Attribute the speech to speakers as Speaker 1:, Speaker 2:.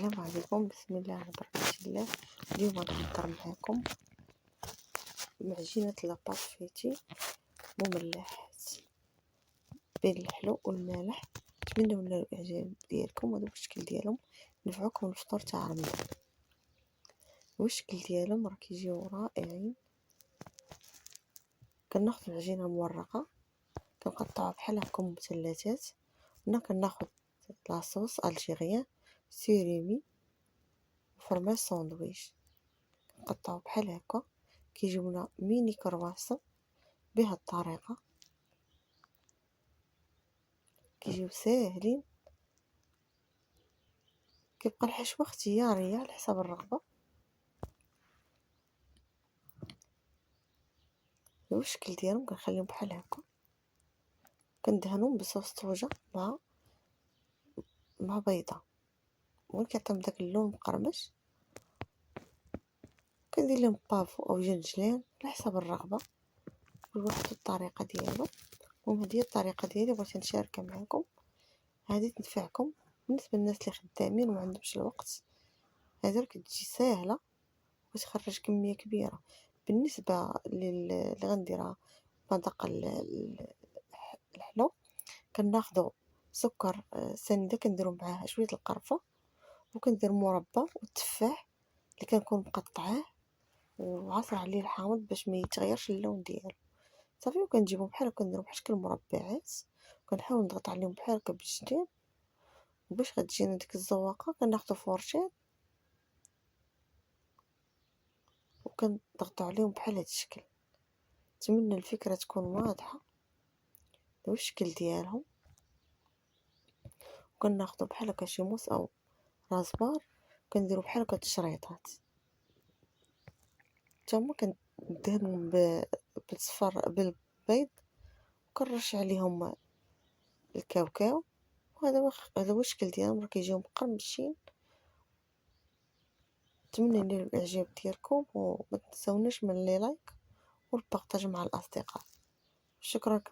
Speaker 1: السلام عليكم. بسم الله وبركة الله. اليوم غادي نهضر معاكم معجينة لاباط فيتي مملحات بين الحلو والمالح. نتمنى من الاعجاب ديالكم. هذا الشكل ديالهم ينفعوكم الفطور تاع رمضان. الشكل ديالهم راه كيجيو رائعين. كناخذ العجينه المورقه كنقطعوها بحال هكا مثلثات. هنا كناخذ لاصوص الجيريان سيريمي وفرماج ساندويش نقطعو بحال هكا. كيجيونا ميني كرواسون بهاد الطريقه، كيجيو ساهلين. كيبقى الحشوه اختياريه على حسب الرغبه. الشكل ديالهم كنخليهم بحال هكا. كندهنهم بصوص طوجه مع بيضه، ملي كيعطيهم داك اللون مقرمش. كندير لهم بافو او جنجلان على حسب الرغبه، كل واحد الطريقه ديالو. المهم هذه الطريقه ديالي بغيت نشاركها معكم، هذه تنفعكم بالنسبه للناس اللي خدامين وما عندهمش الوقت. هذا كتجي ساهله وتخرج كميه كبيره. بالنسبه اللي غنديرها مذاق الحلو، كناخذوا سكر سنده كنديروا معاه شويه القرفه، وكندير مربى والتفاح اللي كنكون مقطعاه وعصر عليه الحامض باش ما يتغيرش اللون ديالو صافي. وكنجيبهم بحال هكا نديرهم بحال شكل مربعات، وكنحاول نضغط عليهم بحال هكا بالجديد. وباش غتجينا ديك الزواقه كناخذوا فورشيط وكنضغطوا عليهم بحال هاد الشكل. نتمنى الفكره تكون واضحه. هو الشكل ديالهم. وكناخذوا بحال هكا شي موس او راسبار كنديروا بحال هكا تشريطات. تما كندهنهم بالصفر بالبيض، وكنرش عليهم الكاوكاو. وهذا هو الشكل ديالهم، راه كيجيو مقرمشين. نتمنى ينال الاعجاب ديالكم، وما تنساوناش من لي لايك والبارطاج مع الاصدقاء. شكرا.